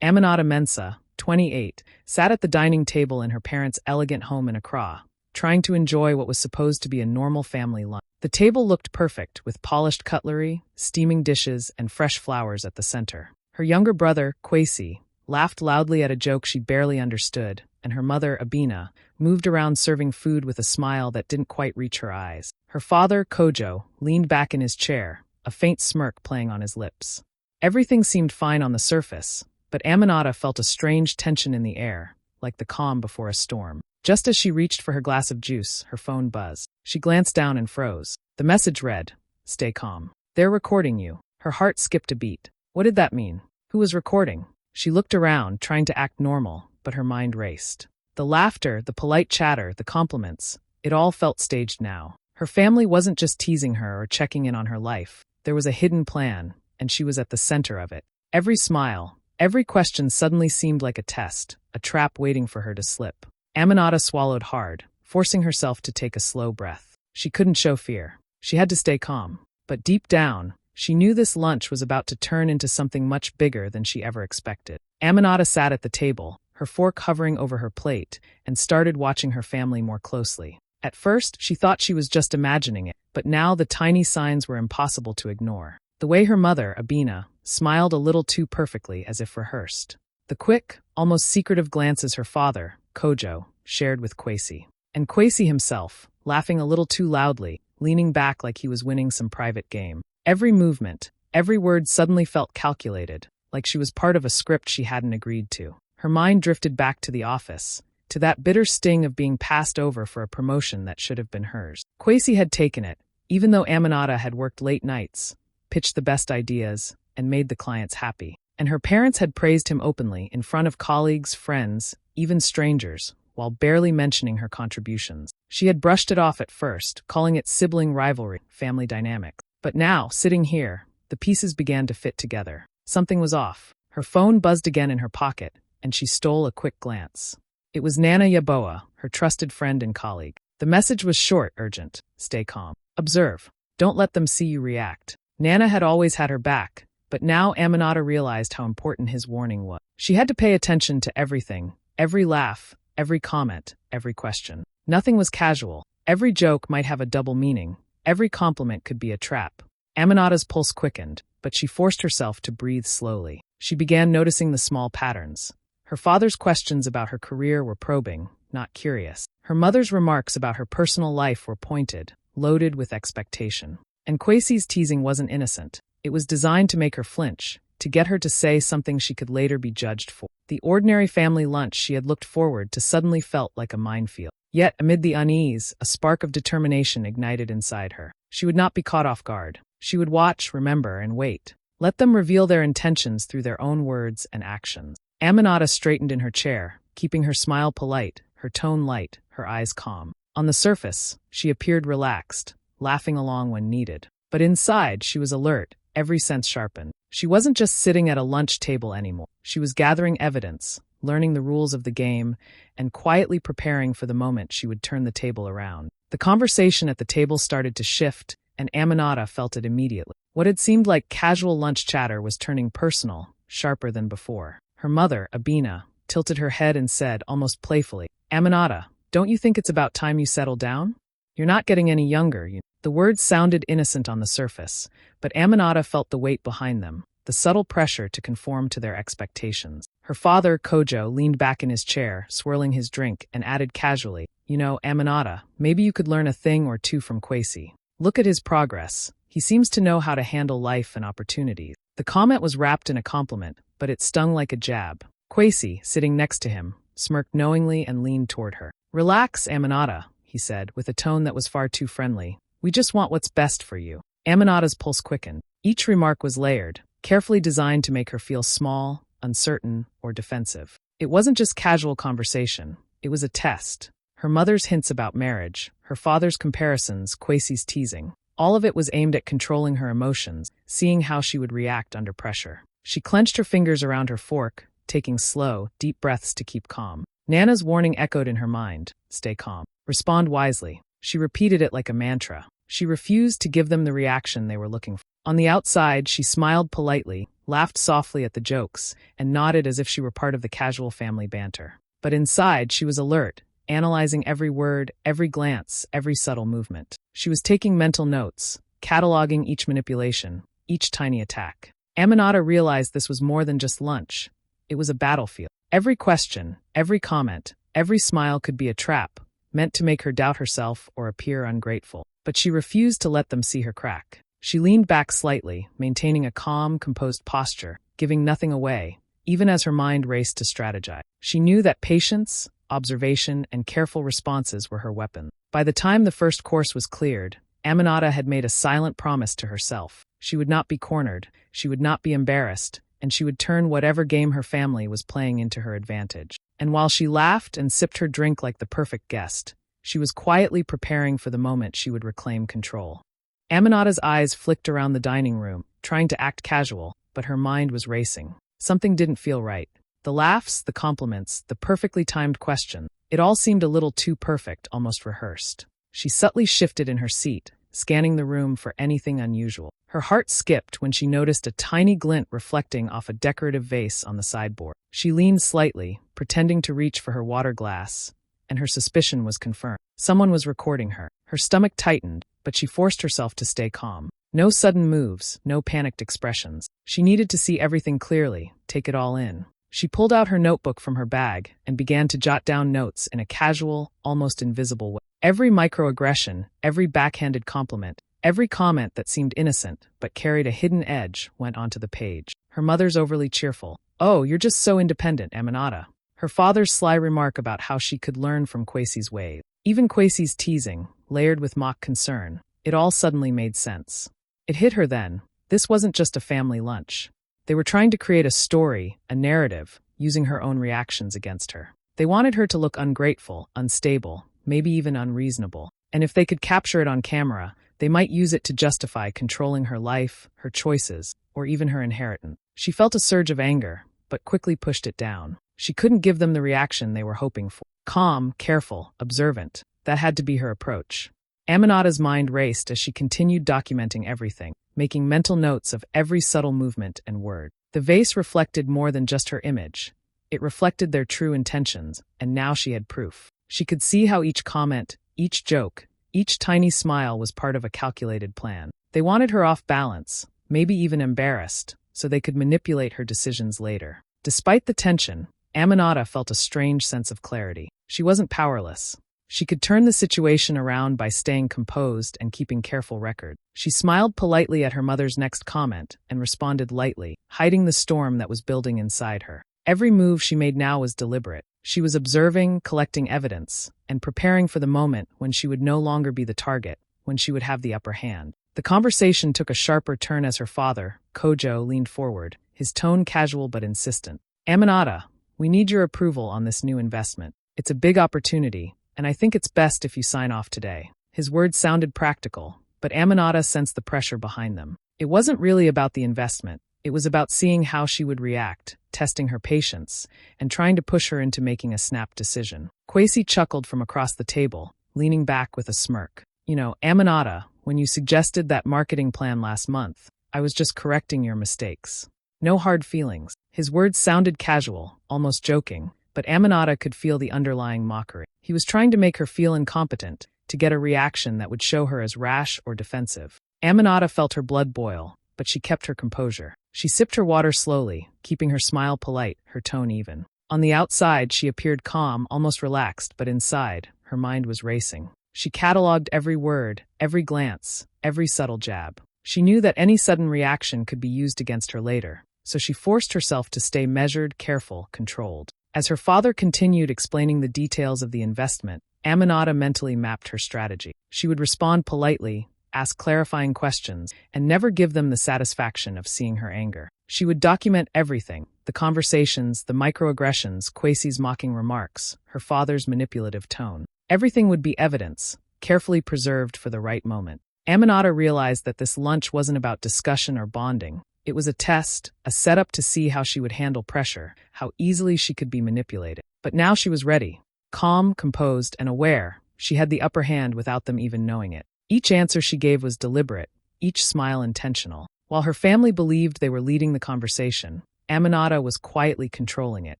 Aminata Mensa, 28, sat at the dining table in her parents' elegant home in Accra, trying to enjoy what was supposed to be a normal family lunch. The table looked perfect, with polished cutlery, steaming dishes, and fresh flowers at the center. Her younger brother, Kwesi, laughed loudly at a joke she barely understood, and her mother, Abina, moved around serving food with a smile that didn't quite reach her eyes. Her father, Kojo, leaned back in his chair, a faint smirk playing on his lips. Everything seemed fine on the surface, but Aminata felt a strange tension in the air, like the calm before a storm. Just as she reached for her glass of juice, her phone buzzed. She glanced down and froze. The message read, "Stay calm. They're recording you." Her heart skipped a beat. What did that mean? Who was recording? She looked around, trying to act normal, but her mind raced. The laughter, the polite chatter, the compliments, it all felt staged now. Her family wasn't just teasing her or checking in on her life. There was a hidden plan, and she was at the center of it. Every smile, every question suddenly seemed like a test, a trap waiting for her to slip. Aminata swallowed hard, forcing herself to take a slow breath. She couldn't show fear. She had to stay calm. But deep down, she knew this lunch was about to turn into something much bigger than she ever expected. Aminata sat at the table, her fork hovering over her plate, and started watching her family more closely. At first, she thought she was just imagining it, but now the tiny signs were impossible to ignore. The way her mother, Abina, smiled a little too perfectly as if rehearsed. The quick, almost secretive glances her father, Kojo, shared with Kwesi. And Kwesi himself, laughing a little too loudly, leaning back like he was winning some private game. Every movement, every word suddenly felt calculated, like she was part of a script she hadn't agreed to. Her mind drifted back to the office, to that bitter sting of being passed over for a promotion that should have been hers. Kwesi had taken it, even though Aminata had worked late nights, pitched the best ideas, and made the clients happy. And her parents had praised him openly, in front of colleagues, friends, even strangers, while barely mentioning her contributions. She had brushed it off at first, calling it sibling rivalry, family dynamics. But now, sitting here, the pieces began to fit together. Something was off. Her phone buzzed again in her pocket, and she stole a quick glance. It was Nana Yaboa, her trusted friend and colleague. The message was short, urgent. Stay calm. Observe. Don't let them see you react. Nana had always had her back, but now Aminata realized how important his warning was. She had to pay attention to everything, every laugh, every comment, every question. Nothing was casual. Every joke might have a double meaning. Every compliment could be a trap. Aminata's pulse quickened, but she forced herself to breathe slowly. She began noticing the small patterns. Her father's questions about her career were probing, not curious. Her mother's remarks about her personal life were pointed, loaded with expectation. And Kwesi's teasing wasn't innocent. It was designed to make her flinch, to get her to say something she could later be judged for. The ordinary family lunch she had looked forward to suddenly felt like a minefield. Yet, amid the unease, a spark of determination ignited inside her. She would not be caught off guard. She would watch, remember, and wait. Let them reveal their intentions through their own words and actions. Aminata straightened in her chair, keeping her smile polite, her tone light, her eyes calm. On the surface, she appeared relaxed, laughing along when needed. But inside, she was alert, every sense sharpened. She wasn't just sitting at a lunch table anymore. She was gathering evidence, learning the rules of the game, and quietly preparing for the moment she would turn the table around. The conversation at the table started to shift, and Aminata felt it immediately. What had seemed like casual lunch chatter was turning personal, sharper than before. Her mother, Abina, tilted her head and said, almost playfully, "Aminata, don't you think it's about time you settle down? You're not getting any younger." The words sounded innocent on the surface, but Aminata felt the weight behind them, the subtle pressure to conform to their expectations. Her father, Kojo, leaned back in his chair, swirling his drink, and added casually, Aminata, maybe you could learn a thing or two from Kwesi. Look at his progress. He seems to know how to handle life and opportunities." The comment was wrapped in a compliment, but it stung like a jab. Kwesi, sitting next to him, smirked knowingly and leaned toward her. "Relax, Aminata," he said, with a tone that was far too friendly. "We just want what's best for you." Aminata's pulse quickened. Each remark was layered, carefully designed to make her feel small, uncertain, or defensive. It wasn't just casual conversation. It was a test. Her mother's hints about marriage, her father's comparisons, Kwesi's teasing. All of it was aimed at controlling her emotions, seeing how she would react under pressure. She clenched her fingers around her fork, taking slow, deep breaths to keep calm. Nana's warning echoed in her mind. Stay calm. Respond wisely. She repeated it like a mantra. She refused to give them the reaction they were looking for. On the outside, she smiled politely, laughed softly at the jokes, and nodded as if she were part of the casual family banter. But inside, she was alert, analyzing every word, every glance, every subtle movement. She was taking mental notes, cataloging each manipulation, each tiny attack. Aminata realized this was more than just lunch. It was a battlefield. Every question, every comment, every smile could be a trap, meant to make her doubt herself or appear ungrateful. But she refused to let them see her crack. She leaned back slightly, maintaining a calm, composed posture, giving nothing away, even as her mind raced to strategize. She knew that patience, observation, and careful responses were her weapon. By the time the first course was cleared, Aminata had made a silent promise to herself. She would not be cornered, she would not be embarrassed, and she would turn whatever game her family was playing into her advantage. And while she laughed and sipped her drink like the perfect guest, she was quietly preparing for the moment she would reclaim control. Aminata's eyes flicked around the dining room, trying to act casual, but her mind was racing. Something didn't feel right. The laughs, the compliments, the perfectly timed question, it all seemed a little too perfect, almost rehearsed. She subtly shifted in her seat, scanning the room for anything unusual. Her heart skipped when she noticed a tiny glint reflecting off a decorative vase on the sideboard. She leaned slightly, pretending to reach for her water glass, and her suspicion was confirmed. Someone was recording her. Her stomach tightened, but she forced herself to stay calm. No sudden moves, no panicked expressions. She needed to see everything clearly, take it all in. She pulled out her notebook from her bag and began to jot down notes in a casual, almost invisible way. Every microaggression, every backhanded compliment, every comment that seemed innocent but carried a hidden edge went onto the page. Her mother's overly cheerful, "Oh, you're just so independent, Aminata." Her father's sly remark about how she could learn from Kwesi's ways. Even Kwesi's teasing, layered with mock concern. It all suddenly made sense. It hit her then. This wasn't just a family lunch. They were trying to create a story, a narrative, using her own reactions against her. They wanted her to look ungrateful, unstable, maybe even unreasonable. And if they could capture it on camera, they might use it to justify controlling her life, her choices, or even her inheritance. She felt a surge of anger, but quickly pushed it down. She couldn't give them the reaction they were hoping for. Calm, careful, observant. That had to be her approach. Aminata's mind raced as she continued documenting everything, making mental notes of every subtle movement and word. The vase reflected more than just her image. It reflected their true intentions, and now she had proof. She could see how each comment, each joke, each tiny smile was part of a calculated plan. They wanted her off balance, maybe even embarrassed, so they could manipulate her decisions later. Despite the tension, Aminata felt a strange sense of clarity. She wasn't powerless. She could turn the situation around by staying composed and keeping careful record. She smiled politely at her mother's next comment and responded lightly, hiding the storm that was building inside her. Every move she made now was deliberate. She was observing, collecting evidence, and preparing for the moment when she would no longer be the target, when she would have the upper hand. The conversation took a sharper turn as her father, Kojo, leaned forward, his tone casual but insistent. "Aminata, we need your approval on this new investment. It's a big opportunity, and I think it's best if you sign off today." His words sounded practical, but Aminata sensed the pressure behind them. It wasn't really about the investment. It was about seeing how she would react, testing her patience, and trying to push her into making a snap decision. Kwesi chuckled from across the table, leaning back with a smirk. "You know, Aminata, when you suggested that marketing plan last month, I was just correcting your mistakes. No hard feelings." His words sounded casual, almost joking, but Aminata could feel the underlying mockery. He was trying to make her feel incompetent, to get a reaction that would show her as rash or defensive. Aminata felt her blood boil, but she kept her composure. She sipped her water slowly, keeping her smile polite, her tone even. On the outside, she appeared calm, almost relaxed, but inside, her mind was racing. She catalogued every word, every glance, every subtle jab. She knew that any sudden reaction could be used against her later, so she forced herself to stay measured, careful, controlled. As her father continued explaining the details of the investment, Aminata mentally mapped her strategy. She would respond politely, ask clarifying questions, and never give them the satisfaction of seeing her anger. She would document everything, the conversations, the microaggressions, Kwesi's mocking remarks, her father's manipulative tone. Everything would be evidence, carefully preserved for the right moment. Aminata realized that this lunch wasn't about discussion or bonding. It was a test, a setup to see how she would handle pressure, how easily she could be manipulated. But now she was ready. Calm, composed, and aware, she had the upper hand without them even knowing it. Each answer she gave was deliberate, each smile intentional. While her family believed they were leading the conversation, Aminata was quietly controlling it.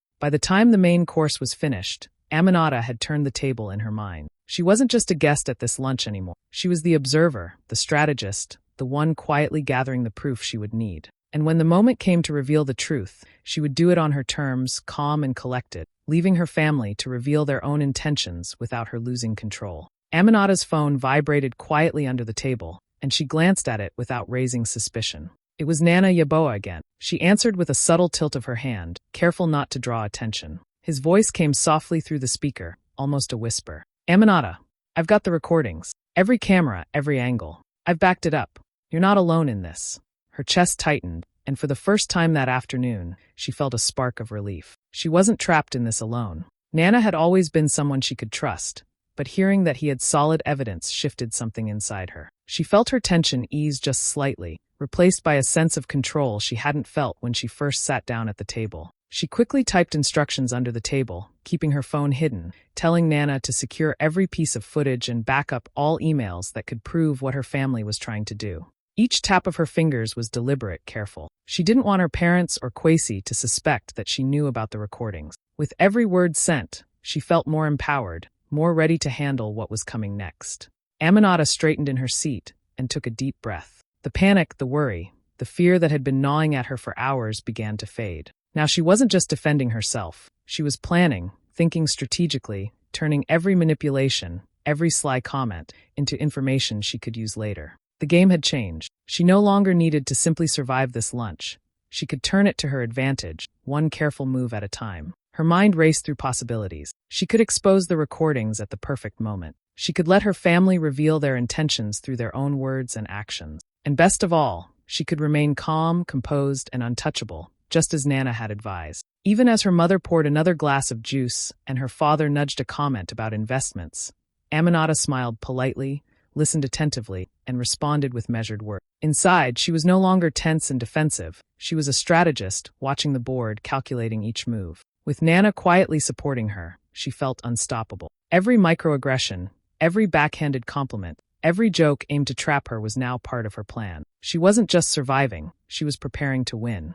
By the time the main course was finished, Aminata had turned the table in her mind. She wasn't just a guest at this lunch anymore. She was the observer, the strategist, the one quietly gathering the proof she would need. And when the moment came to reveal the truth, she would do it on her terms, calm and collected, leaving her family to reveal their own intentions without her losing control. Aminata's phone vibrated quietly under the table, and she glanced at it without raising suspicion. It was Nana Yaboa again. She answered with a subtle tilt of her hand, careful not to draw attention. His voice came softly through the speaker, almost a whisper. Aminata, I've got the recordings. Every camera, every angle. I've backed it up. You're not alone in this. Her chest tightened, and for the first time that afternoon, she felt a spark of relief. She wasn't trapped in this alone. Nana had always been someone she could trust, but hearing that he had solid evidence shifted something inside her. She felt her tension ease just slightly, replaced by a sense of control she hadn't felt when she first sat down at the table. She quickly typed instructions under the table, keeping her phone hidden, telling Nana to secure every piece of footage and back up all emails that could prove what her family was trying to do. Each tap of her fingers was deliberate, careful. She didn't want her parents or Kwesi to suspect that she knew about the recordings. With every word sent, she felt more empowered, more ready to handle what was coming next. Aminata straightened in her seat and took a deep breath. The panic, the worry, the fear that had been gnawing at her for hours began to fade. Now she wasn't just defending herself. She was planning, thinking strategically, turning every manipulation, every sly comment, into information she could use later. The game had changed. She no longer needed to simply survive this lunch. She could turn it to her advantage, one careful move at a time. Her mind raced through possibilities. She could expose the recordings at the perfect moment. She could let her family reveal their intentions through their own words and actions. And best of all, she could remain calm, composed, and untouchable, just as Nana had advised. Even as her mother poured another glass of juice and her father nudged a comment about investments, Aminata smiled politely, listened attentively, and responded with measured words. Inside, she was no longer tense and defensive. She was a strategist, watching the board, calculating each move. With Nana quietly supporting her, she felt unstoppable. Every microaggression, every backhanded compliment, every joke aimed to trap her was now part of her plan. She wasn't just surviving, she was preparing to win.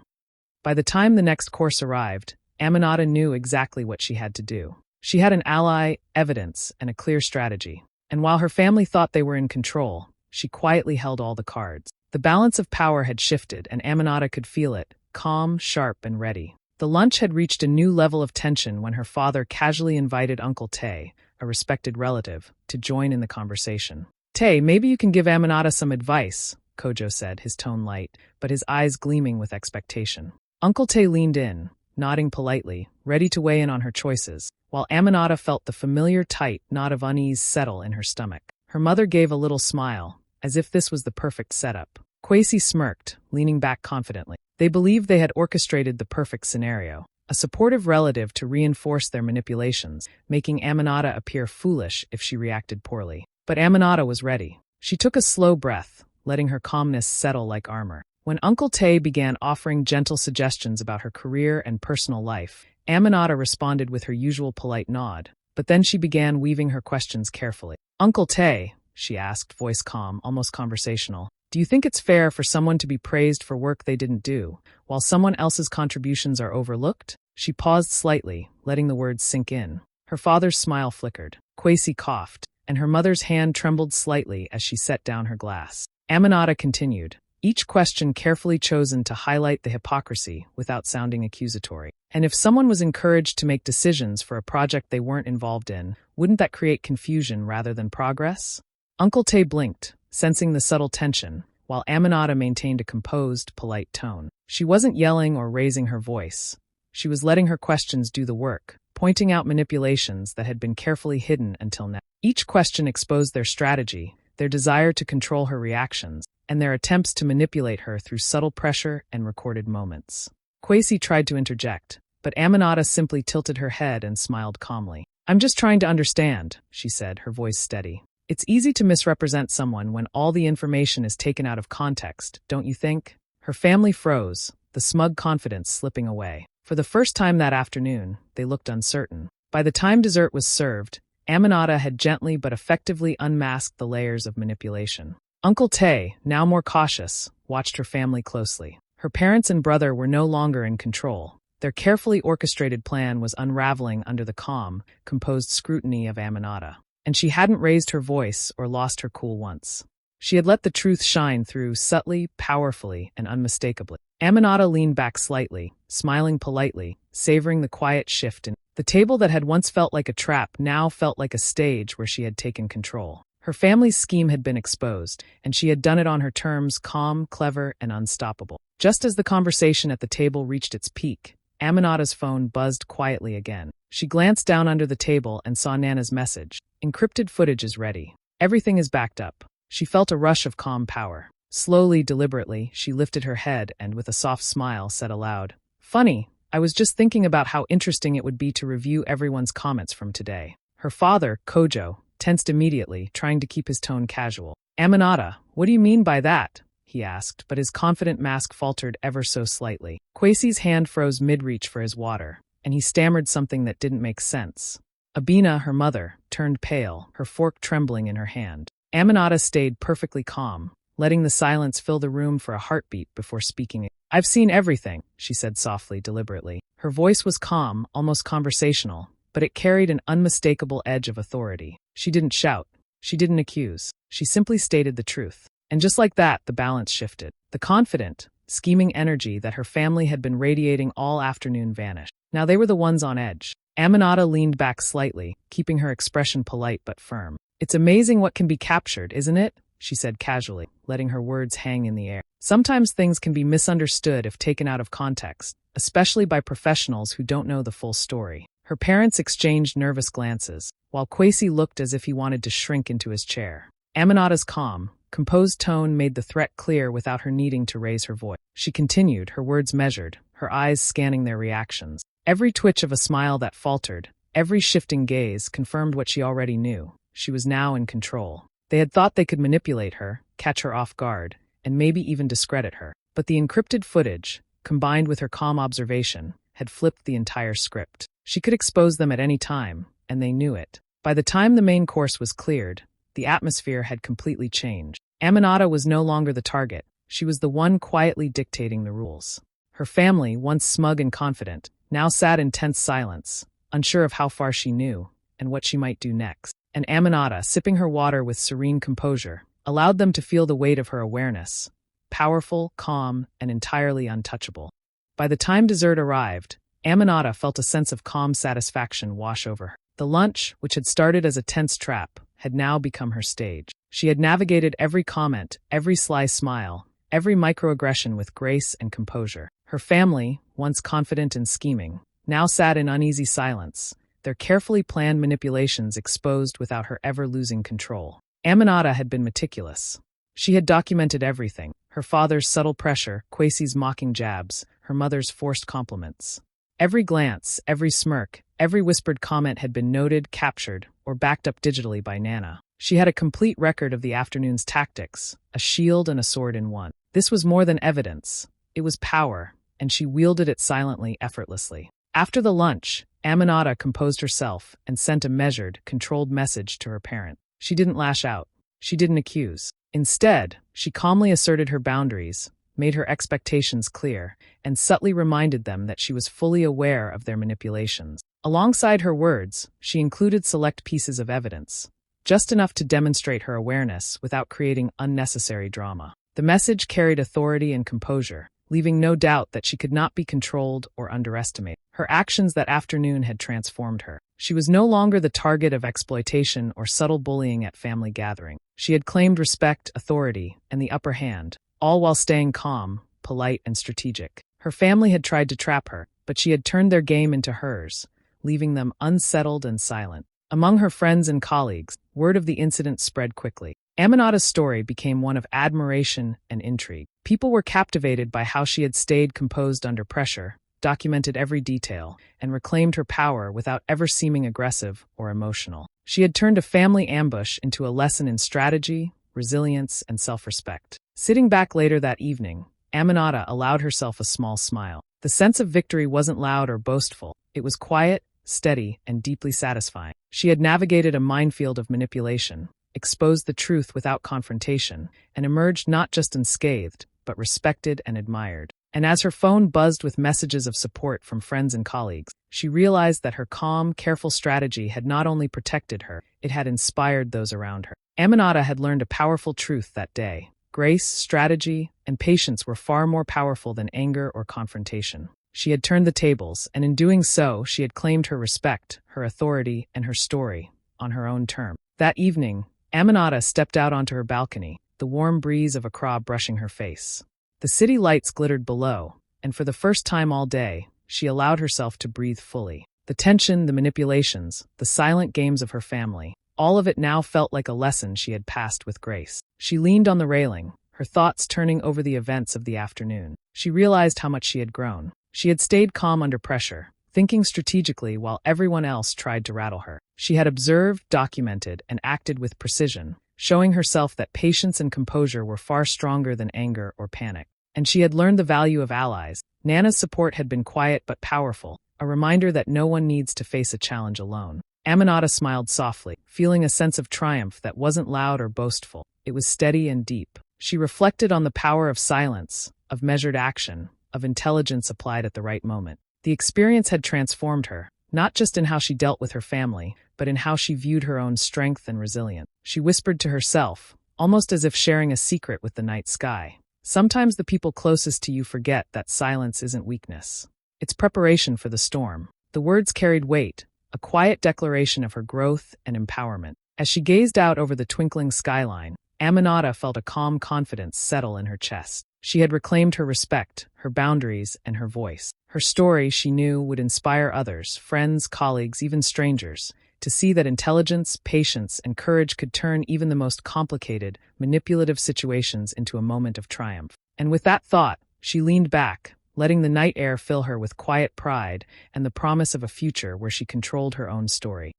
By the time the next course arrived, Aminata knew exactly what she had to do. She had an ally, evidence, and a clear strategy. And while her family thought they were in control, she quietly held all the cards. The balance of power had shifted, and Aminata could feel it, calm, sharp, and ready. The lunch had reached a new level of tension when her father casually invited Uncle Tay, a respected relative, to join in the conversation. "Tay, maybe you can give Aminata some advice," Kojo said, his tone light, but his eyes gleaming with expectation. Uncle Tay leaned in, nodding politely, ready to weigh in on her choices, while Aminata felt the familiar tight knot of unease settle in her stomach. Her mother gave a little smile, as if this was the perfect setup. Kwesi smirked, leaning back confidently. They believed they had orchestrated the perfect scenario, a supportive relative to reinforce their manipulations, making Aminata appear foolish if she reacted poorly. But Aminata was ready. She took a slow breath, letting her calmness settle like armor. When Uncle Tay began offering gentle suggestions about her career and personal life, Aminata responded with her usual polite nod, but then she began weaving her questions carefully. "Uncle Tay," she asked, voice calm, almost conversational, "do you think it's fair for someone to be praised for work they didn't do, while someone else's contributions are overlooked?" She paused slightly, letting the words sink in. Her father's smile flickered. Kwesi coughed, and her mother's hand trembled slightly as she set down her glass. Aminata continued, each question carefully chosen to highlight the hypocrisy without sounding accusatory. "And if someone was encouraged to make decisions for a project they weren't involved in, wouldn't that create confusion rather than progress?" Uncle Tay blinked, sensing the subtle tension, while Aminata maintained a composed, polite tone. She wasn't yelling or raising her voice. She was letting her questions do the work, pointing out manipulations that had been carefully hidden until now. Each question exposed their strategy, their desire to control her reactions, and their attempts to manipulate her through subtle pressure and recorded moments. Kwesi tried to interject, but Aminata simply tilted her head and smiled calmly. "I'm just trying to understand," she said, her voice steady. "It's easy to misrepresent someone when all the information is taken out of context, don't you think?" Her family froze, the smug confidence slipping away. For the first time that afternoon, they looked uncertain. By the time dessert was served, Aminata had gently but effectively unmasked the layers of manipulation. Uncle Tay, now more cautious, watched her family closely. Her parents and brother were no longer in control. Their carefully orchestrated plan was unraveling under the calm, composed scrutiny of Aminata. And she hadn't raised her voice or lost her cool once. She had let the truth shine through subtly, powerfully, and unmistakably. Aminata leaned back slightly, smiling politely, savoring the quiet shift in the table that had once felt like a trap now felt like a stage where she had taken control. Her family's scheme had been exposed, and she had done it on her terms, calm, clever, and unstoppable. Just as the conversation at the table reached its peak, Aminata's phone buzzed quietly again. She glanced down under the table and saw Nana's message. Encrypted footage is ready. Everything is backed up. She felt a rush of calm power. Slowly, deliberately, she lifted her head and, with a soft smile, said aloud, "Funny, I was just thinking about how interesting it would be to review everyone's comments from today." Her father, Kojo, tensed immediately, trying to keep his tone casual. "Aminata, what do you mean by that?" he asked, but his confident mask faltered ever so slightly. Kwesi's hand froze mid-reach for his water, and he stammered something that didn't make sense. Abina, her mother, turned pale, her fork trembling in her hand. Aminata stayed perfectly calm, letting the silence fill the room for a heartbeat before speaking. "I've seen everything," she said softly, deliberately. Her voice was calm, almost conversational, but it carried an unmistakable edge of authority. She didn't shout. She didn't accuse. She simply stated the truth. And just like that, the balance shifted. The confident, scheming energy that her family had been radiating all afternoon vanished. Now they were the ones on edge. Aminata leaned back slightly, keeping her expression polite but firm. "It's amazing what can be captured, isn't it?" she said casually, letting her words hang in the air. "Sometimes things can be misunderstood if taken out of context, especially by professionals who don't know the full story." Her parents exchanged nervous glances, while Kwesi looked as if he wanted to shrink into his chair. Aminata's calm, composed tone made the threat clear without her needing to raise her voice. She continued, her words measured, her eyes scanning their reactions. Every twitch of a smile that faltered, every shifting gaze confirmed what she already knew. She was now in control. They had thought they could manipulate her, catch her off guard, and maybe even discredit her. But the encrypted footage, combined with her calm observation, had flipped the entire script. She could expose them at any time, and they knew it. By the time the main course was cleared, the atmosphere had completely changed. Aminata was no longer the target. She was the one quietly dictating the rules. Her family, once smug and confident, now sat in tense silence, unsure of how far she knew and what she might do next. And Aminata, sipping her water with serene composure, allowed them to feel the weight of her awareness, powerful, calm, and entirely untouchable. By the time dessert arrived, Aminata felt a sense of calm satisfaction wash over her. The lunch, which had started as a tense trap, had now become her stage. She had navigated every comment, every sly smile, every microaggression with grace and composure. Her family, once confident and scheming, now sat in uneasy silence, their carefully planned manipulations exposed without her ever losing control. Aminata had been meticulous. She had documented everything, her father's subtle pressure, Kwesi's mocking jabs, her mother's forced compliments. Every glance, every smirk, every whispered comment had been noted, captured, or backed up digitally by Nana. She had a complete record of the afternoon's tactics, a shield and a sword in one. This was more than evidence. It was power, and she wielded it silently, effortlessly. After the lunch, Aminata composed herself and sent a measured, controlled message to her parent. She didn't lash out. She didn't accuse. Instead, she calmly asserted her boundaries, made her expectations clear, and subtly reminded them that she was fully aware of their manipulations. Alongside her words, she included select pieces of evidence, just enough to demonstrate her awareness without creating unnecessary drama. The message carried authority and composure, leaving no doubt that she could not be controlled or underestimated. Her actions that afternoon had transformed her. She was no longer the target of exploitation or subtle bullying at family gatherings. She had claimed respect, authority, and the upper hand, all while staying calm, polite, and strategic. Her family had tried to trap her, but she had turned their game into hers, leaving them unsettled and silent. Among her friends and colleagues, word of the incident spread quickly. Aminata's story became one of admiration and intrigue. People were captivated by how she had stayed composed under pressure, documented every detail, and reclaimed her power without ever seeming aggressive or emotional. She had turned a family ambush into a lesson in strategy, resilience, and self-respect. Sitting back later that evening, Aminata allowed herself a small smile. The sense of victory wasn't loud or boastful. It was quiet, steady, and deeply satisfying. She had navigated a minefield of manipulation, exposed the truth without confrontation, and emerged not just unscathed, but respected and admired. And as her phone buzzed with messages of support from friends and colleagues, she realized that her calm, careful strategy had not only protected her, it had inspired those around her. Aminata had learned a powerful truth that day. Grace, strategy, and patience were far more powerful than anger or confrontation. She had turned the tables, and in doing so, she had claimed her respect, her authority, and her story, on her own terms. That evening, Aminata stepped out onto her balcony, the warm breeze of Accra brushing her face. The city lights glittered below, and for the first time all day, she allowed herself to breathe fully. The tension, the manipulations, the silent games of her family, all of it now felt like a lesson she had passed with grace. She leaned on the railing, her thoughts turning over the events of the afternoon. She realized how much she had grown. She had stayed calm under pressure, thinking strategically while everyone else tried to rattle her. She had observed, documented, and acted with precision, showing herself that patience and composure were far stronger than anger or panic. And she had learned the value of allies. Nana's support had been quiet but powerful, a reminder that no one needs to face a challenge alone. Aminata smiled softly, feeling a sense of triumph that wasn't loud or boastful. It was steady and deep. She reflected on the power of silence, of measured action, of intelligence applied at the right moment. The experience had transformed her, not just in how she dealt with her family, but in how she viewed her own strength and resilience. She whispered to herself, almost as if sharing a secret with the night sky. Sometimes the people closest to you forget that silence isn't weakness. It's preparation for the storm. The words carried weight, a quiet declaration of her growth and empowerment. As she gazed out over the twinkling skyline, Aminata felt a calm confidence settle in her chest. She had reclaimed her respect, her boundaries, and her voice. Her story, she knew, would inspire others, friends, colleagues, even strangers, to see that intelligence, patience, and courage could turn even the most complicated, manipulative situations into a moment of triumph. And with that thought, she leaned back, letting the night air fill her with quiet pride and the promise of a future where she controlled her own story.